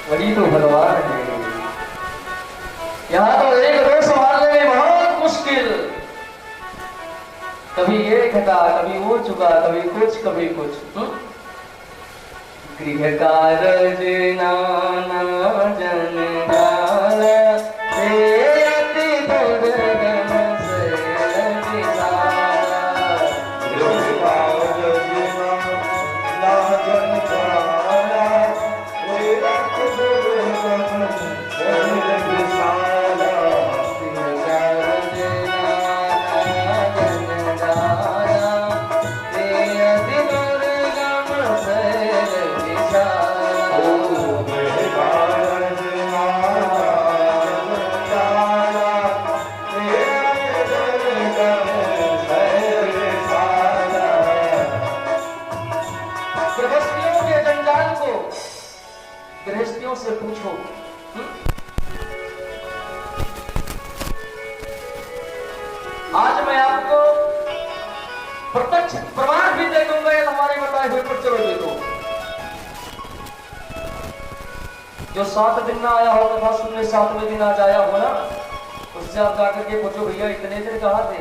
वही तो भगवान है। यहाँ तो एक दो संभालने में बहुत मुश्किल, कभी ये घटा कभी वो चुका, कभी कुछ कभी कुछ। गृह कारज नाना जन जाल, गृहस्थियों से पूछो। आज मैं आपको प्रत्यक्ष प्रमाण भी दे दूंगा, हमारे बताए हुए पर चलो देखो। जो 7 दिन ना आया हो तथा सुनने 7वें दिन आज आया हो ना, उससे आप जाकर के पूछो भैया इतने दिन कहाँ थे,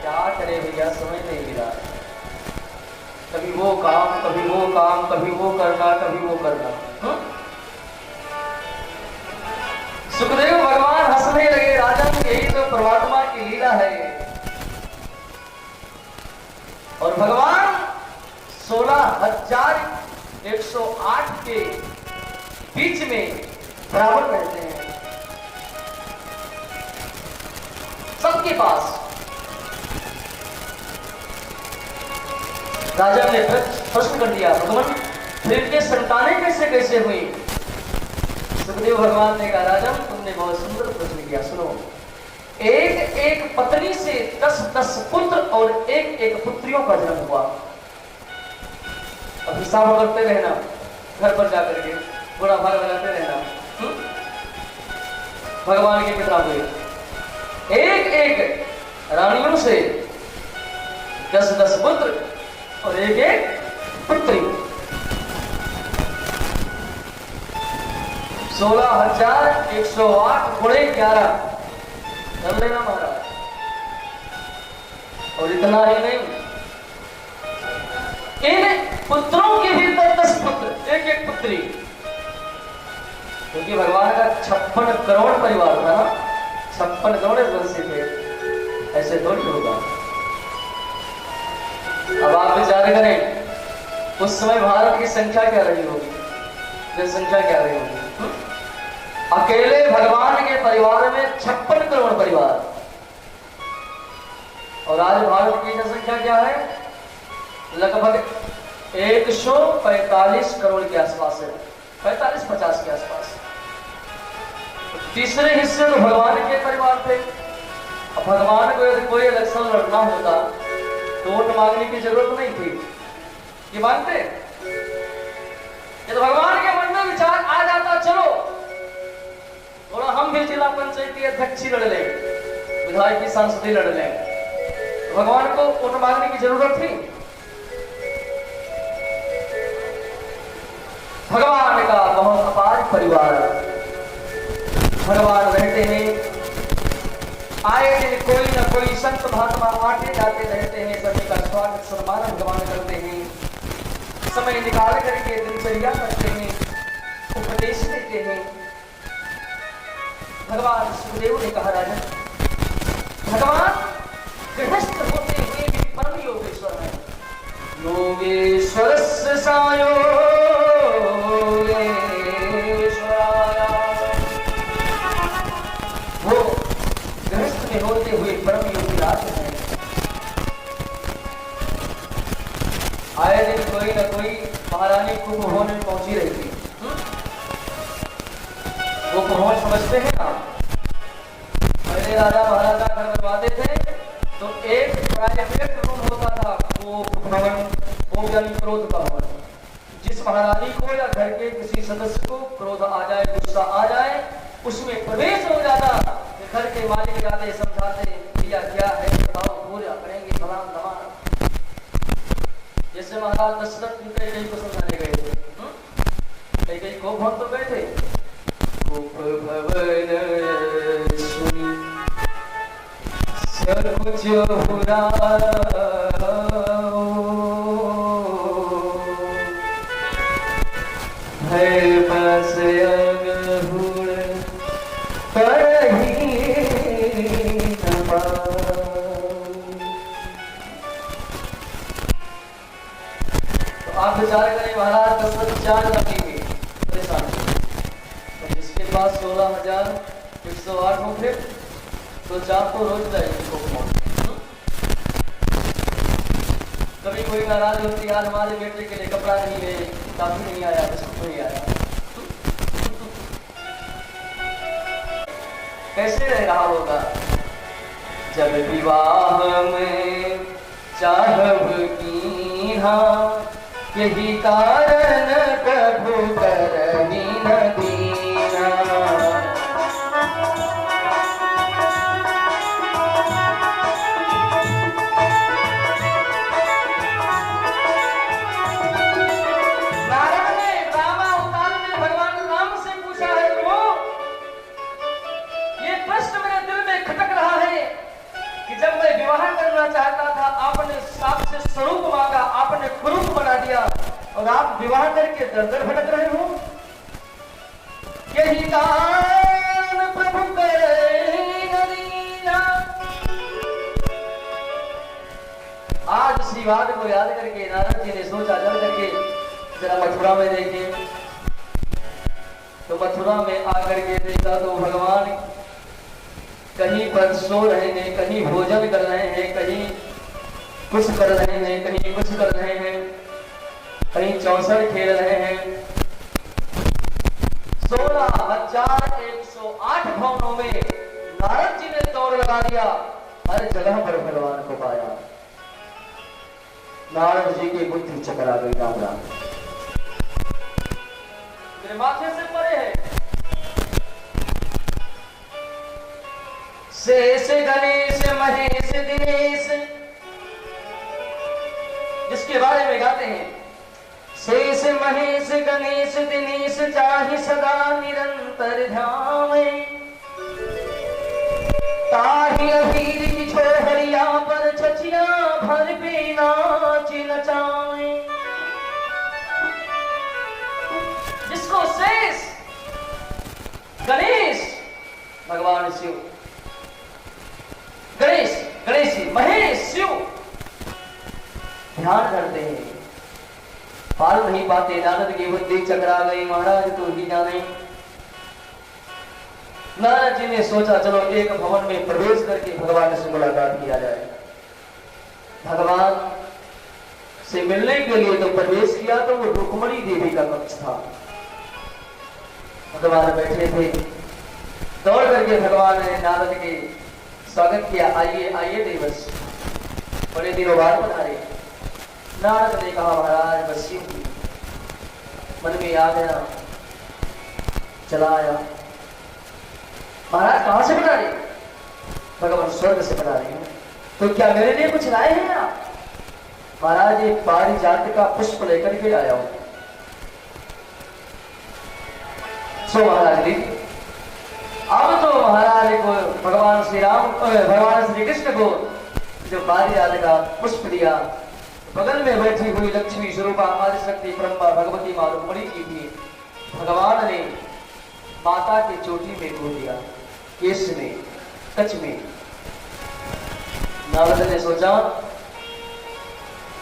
क्या करे भैया समझ नहीं मिला। कभी वो काम कभी वो काम, कभी वो करना कभी वो करना। सुखदेव भगवान हंसने लगे, राजन यही तो परमात्मा की लीला है। और भगवान 16,108 के बीच में बराबर रहते हैं सबके पास। राजा ने प्रश्न कर दिया, भगवान फिर इनके संतानें कैसे कैसे हुई। सुखदेव भगवान ने कहा, राजा तुमने बहुत सुंदर प्रश्न किया, सुनो। एक एक पत्नी से 10-10 पुत्र और एक एक पुत्रियों का जन्म हुआ। अब हिसाब करते रहना, घर पर जाकर के बुरा भाग लगाते रहना। भगवान के पिता हुए एक एक रानियों से 10-10 पुत्र और एक एक पुत्री। 16,108 गुणे 11 कर लेना महाराज। और इतना ही नहीं, इन पुत्रों के भी 10-10 पुत्र एक एक पुत्री, क्योंकि भगवान का 56 करोड़ परिवार था ना, 56 करोड़ वंशी थे, ऐसे थोड़ी होगा। अब आप विचार करें उस समय भारत की संख्या क्या रही होगी, जनसंख्या क्या रही होगी। अकेले भगवान के परिवार में 56 करोड़ परिवार, और आज भारत की जनसंख्या क्या है, लगभग 145 करोड़ के आसपास है, 45-50 के आसपास। तीसरे हिस्से तो भगवान के परिवार थे। अब भगवान को यदि कोई इलेक्शन लड़ना होता तो वोट मांगने की जरूरत नहीं थी, ये मानते। यदि भगवान के मन में विचार आ जाता, चलो थोड़ा हम भी जिला पंचायती अध्यक्ष लड़ लें, विधायक सांसदी लड़ लें, तो भगवान को वोट मांगने की जरूरत थी। भगवान का बहुत अपार परिवार, भगवान रहते हैं, आए दिन कोई न कोई संत महात्मा आते जाते रहते हैं, सभी का स्वागत सम्मान भगवान करते हैं, समय निकाल करके दिनचर्या करते हैं, उपदेश देते हैं। भगवान सुखदेव ने कहा, राजन भगवान गृहस्थ होते हुए भी परम योगेश्वर है। योगेश्वर सायो वो गृहस्थ में होते हुए परम योगी राज है। आए दिन कोई न कोई महारानी कुंभभवन में पहुंची रही थी। वो कुंभभवन समझते हैं ना, पहले राजा महाराजा घर बनवाते थे तो एक प्राइवेट रूम होता था, वो भवन, वो यानी क्रोध का भवन। जिस महारानी को या घर के किसी सदस्य को क्रोध आ जाए, गुस्सा आ जाए, उसमें प्रवेश हो जाता। घर के मालिक जाते समझाते, भैया क्या है बताओ, पूरा करेंगे फलाम धमाम। जैसे महाराज दशरथ कैकेयी को समझाने गए थे, कैकेयी को बहुत तो गए थे, भवन सुनी सकुच हुरा है बस अगहुड़ परही न पाऊं। तो आप विचार करें महाराज दशरथ 4 लगेंगे परेशानी, तो जिसके पास 16,108 हो फिर तो 4 तो रोज जाएगी। कभी कोई नाराज होती यार हमारे बेटे के लिए कपड़ा नहीं है, काफी नहीं आया, बिस्कुट नहीं आया, कैसे रह रहा होगा? जब विवाह में चाहब कीन्हा यही कारण प्रभु करनी न दीना। चाहता था आपने साक्ष्य स्वरूप मांगा, आपने कुरूप बना दिया और आप विवाह करके दर दर भटक रहे हो। यही कारण प्रभु करेगा। आज इसी बात को याद करके नारद जी ने सोचा चल करके जरा मथुरा में देखे। तो मथुरा में आकर के देखा तो भगवान कहीं पर सो रहे हैं, कहीं भोजन कर रहे हैं, कहीं कुछ कर रहे हैं, कहीं कुछ कर रहे हैं, कहीं चौसर खेल रहे हैं। 16,108 भवनों में नारद जी ने दौड़ लगा दिया, हर जगह पर भगवान को पाया। नारद जी की बुद्धि चकरा गई। राम राम मेरे माथे से परे है। शेष गणेश महेश दिनेश, जिसके बारे में गाते हैं, शेष महेश गणेश दिनेश चाहि सदा निरंतर ध्यावे। ताहि अहीर की छोहरिया पर छचिया भर पे नाच नचावे। जिसको शेष गणेश भगवान शिव, गणेश गणेश जी महेश शिव ध्यान करते हैं, पाल नहीं पाते। नारद की बुद्धि चकरा गई। महाराज तो ही जाने। नारद जी ने सोचा चलो एक भवन में प्रवेश करके भगवान से मुलाकात किया जाए। भगवान से मिलने के लिए तो प्रवेश किया तो वो रुक्मणी देवी का कक्ष था। भगवान बैठे थे। दौड़ करके भगवान ने नारद के स्वागत किया। आइए आइए देवस, बड़े दिनों बाद पधारे। नारद ने कहा महाराज बस मन में आ गया, चला आया। महाराज कहां से पधारे? भगवान स्वर्ग से पधारे हैं। तो क्या मेरे लिए कुछ लाए हैं आप? महाराज एक पारिजात का पुष्प लेकर के आया हूं। सो महाराज जी अब तो महाराज को भगवान श्री राम भगवान श्री कृष्ण को जो पारिजात का पुष्प दिया, बगल में बैठी हुई लक्ष्मी स्वरूपा हमारी शक्ति ब्रह्मा भगवती मां रुक्मिणी की थी। भगवान ने माता की चोटी में खो दिया, केस में, कच में। नारद ने सोचा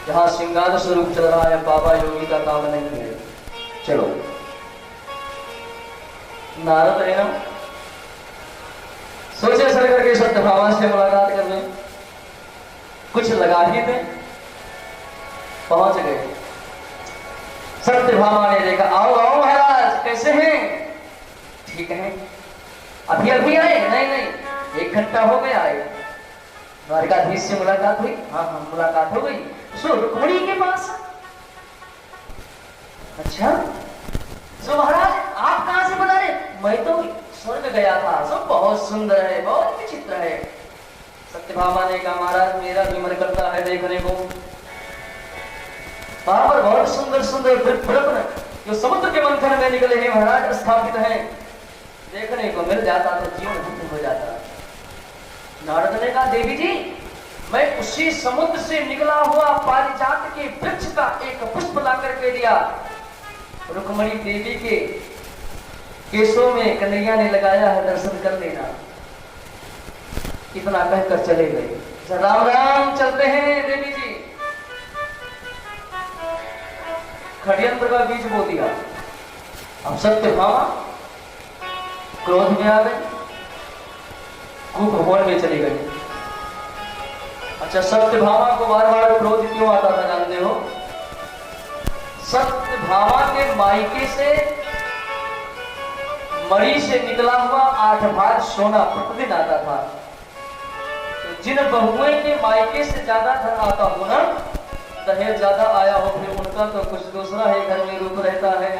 जहां श्रृंगार स्वरूप चल रहा है बाबा योगी का काम नहीं है, चलो। नारद है ना, सोचे सर करके सत्यभामा से मुलाकात कर लें, कुछ लगा ही थे। पहुंच गए। सत्यभामा ने देखा, आओ आओ महाराज कैसे हैं? ठीक है। अभी अभी आए? नहीं नहीं 1 घंटा हो गया आए। द्वारकाधीश से मुलाकात हुई? हाँ हाँ मुलाकात हो गई। सो रुक्मिणी के पास? अच्छा। सो महाराज आप कहां से बता रहे? मैं तो स्वर्ग गया था, सब बहुत सुंदर है, बहुत विचित्र है। सत्यभामा ने कहा महाराज मेरा भी मन करता है देखने को। वहां पर बहुत सुंदर सुंदर जो समुद्र के मंथन में निकले हैं महाराज स्थापित हैं। देखने को मिल जाता तो जीवन धन्य हो जाता। नारद ने कहा देवी जी, मैं उसी समुद्र से निकला हुआ पारिजात के वृक्ष का एक पुष्प ला करके दिया, रुक्मणी देवी के केशों में कन्हैया ने लगाया है, दर्शन कर लेना। इतना कहकर चले गए। राम राम चलते हैं देवी जी। षड्यंत्र का बीज बो दिया। अब सत्यभामा क्रोध में आ गई, कुभवन में चली गई। अच्छा, सत्यभामा को बार बार क्रोध क्यों आता था जानते हो? सत्यभामा के मायके से मणि से निकला हुआ 8 भाग सोना प्रतिदिन आता था। तो जिन बहुएं के मायके से ज्यादा धन आता हो ना, दहेज ज्यादा आया हो, फिर उनका तो कुछ दूसरा है, घर में रूप रहता है।